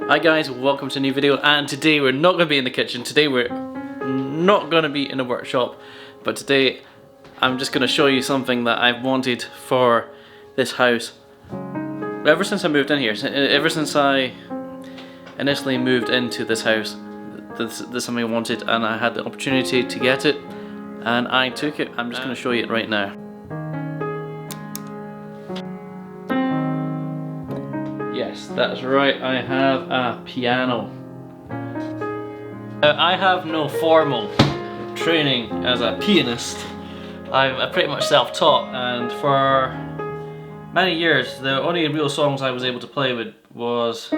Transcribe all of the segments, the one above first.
Hi guys, welcome to a new video, and today we're not going to be in the kitchen, today we're not going to be in a workshop, but today I'm just going to show you something that I've wanted for this house ever since I moved in here. Ever since I initially moved into this house, this is something I wanted and I had the opportunity to get it and I took it. I'm just going to show you it right now. Yes, that's right, I have a piano. I have no formal training as a pianist. I'm pretty much self-taught, and for many years the only real songs I was able to play with was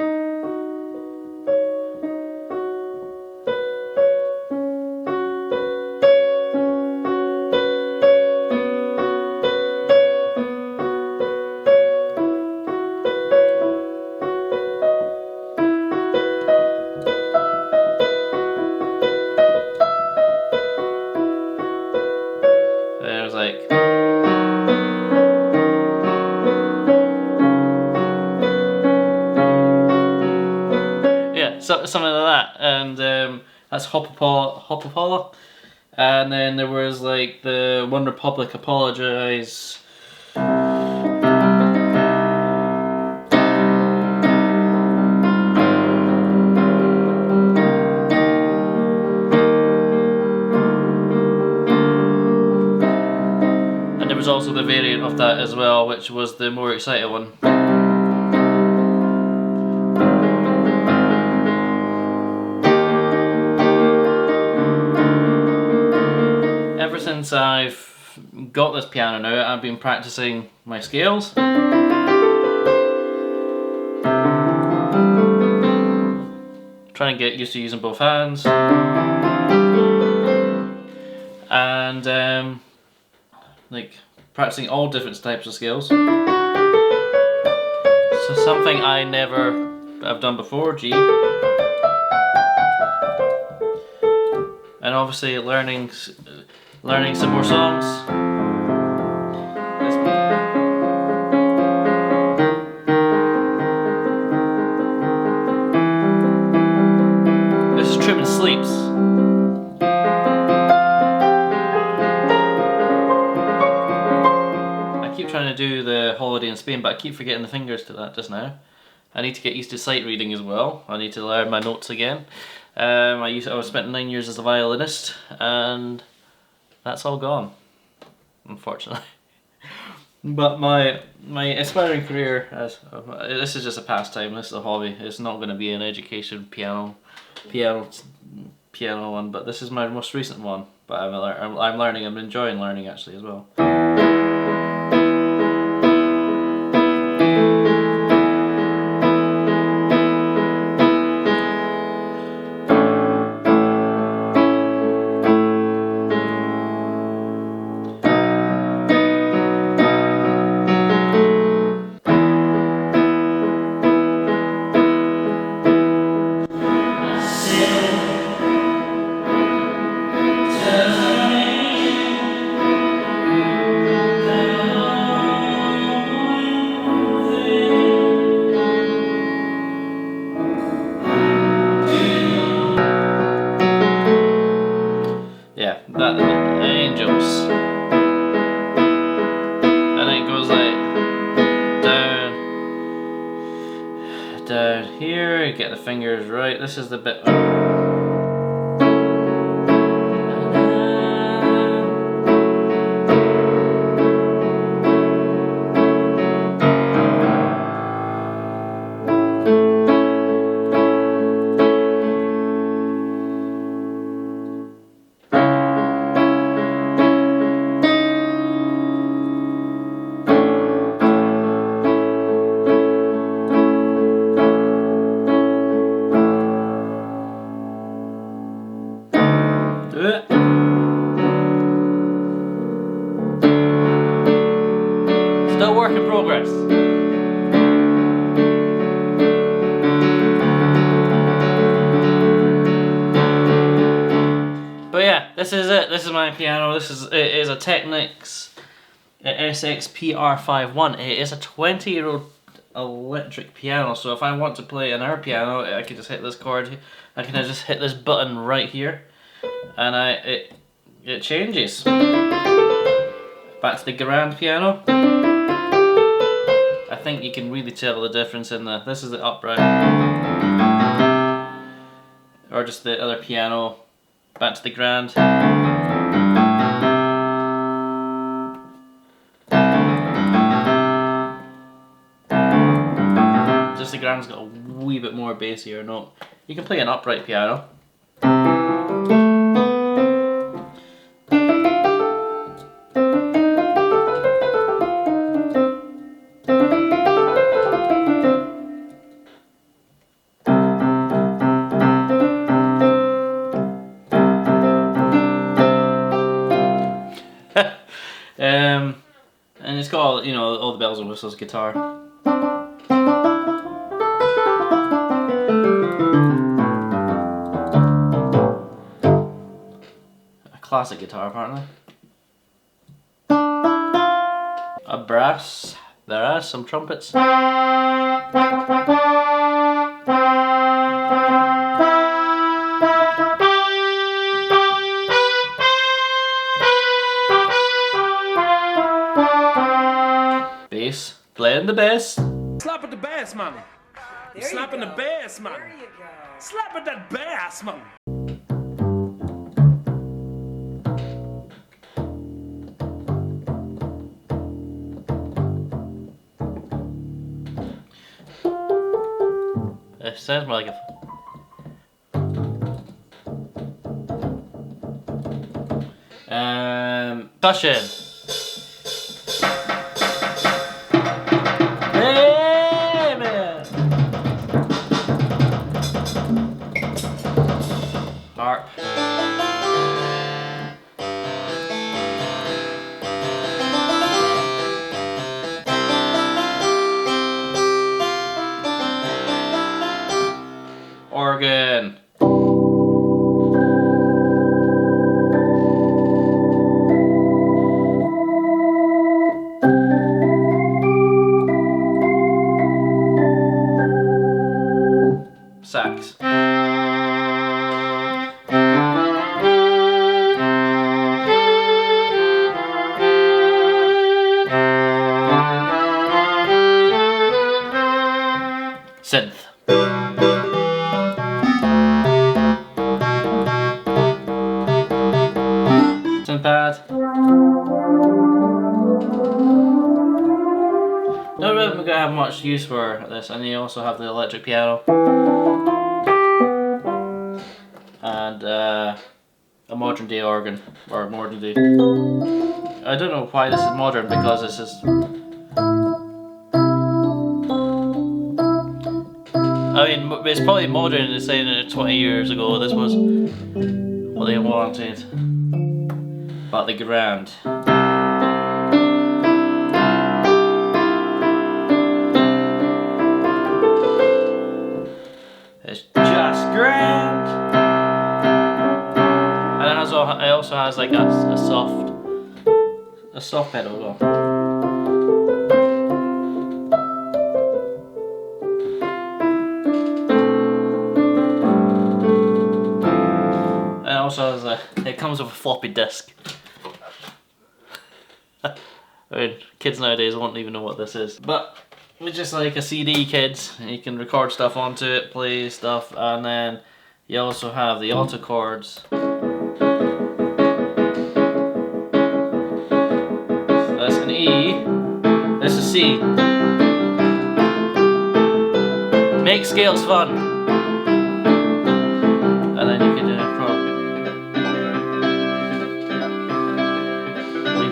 something like that, and that's Hopapala, and then there was like the One Republic Apologize. And there was also the variant of that as well, which was the more excited one. Since I've got this piano now, I've been practicing my scales. Trying to get used to using both hands. And like practicing all different types of scales. So something I never have done before, G. And obviously learning some more songs. This is Truman Sleeps. I keep trying to do the Holiday in Spain, but I keep forgetting the fingers to that just now. I need to get used to sight reading as well. I need to learn my notes again. I spent 9 years as a violinist, and that's all gone, unfortunately. But my aspiring career as this is just a pastime. This is a hobby. It's not going to be an education piano one. But this is my most recent one. But I'm learning. I'm enjoying learning actually as well. Angels, and it goes like down here. You get the fingers right. This is the bit. Still work in progress. But yeah, this is it. This is my piano. It is a Technics SX PR51. It is a 20-year-old electric piano, so if I want to play an air piano, I can just hit this chord. I can just hit this button right here, and it changes. Back to the grand piano. I think you can really tell the difference in the. This is the upright, or just the other piano. Back to the grand. Just the grand's got a wee bit more bassier note. You can play an upright piano. And it's got all, you know, all the bells and whistles guitar. A classic guitar apparently. A brass, there are some trumpets. Bass, playing the bass. Slap at the bass, man. Slapping the bass, man. There you go. Slap at that bass, man. It sounds more like a. Percussion. Harp. Organ. Sax. Synth. Synth pad. Not really going to have much use for this, and you also have the electric piano and a modern day organ, or modern day. I don't know why this is modern, because this is. I mean, it's probably modern in saying that 20 years ago this was what they wanted, but the grand. It's just grand. And it also has like a soft pedal as well. Also has it comes with a floppy disk. I mean, kids nowadays won't even know what this is. But it's just like a CD, kids. You can record stuff onto it, play stuff, and then you also have the auto chords. So that's an E. This is C. Make scales fun. And then you can do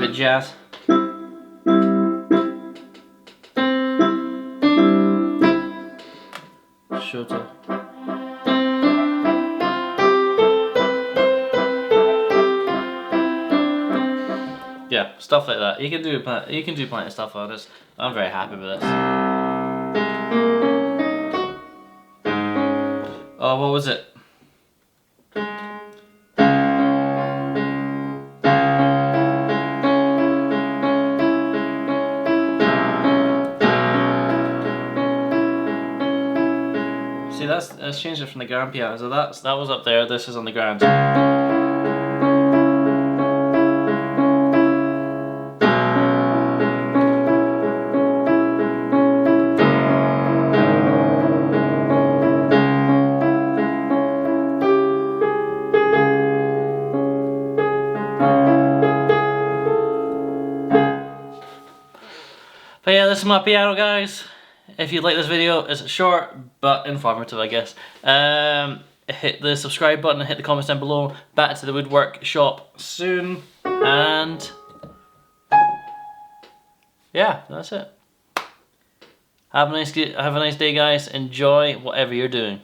a jazz. Shorter. Yeah, stuff like that. You can do plenty of stuff on this. I'm very happy with this. Oh, what was it? let's change it from the grand piano. So that was up there, this is on the grand. But yeah, this is my piano, guys. If you like this video, it's short but informative, I guess. Hit the subscribe button and hit the comments down below. Back to the woodwork shop soon, and yeah, that's it. Have a nice day, guys. Enjoy whatever you're doing.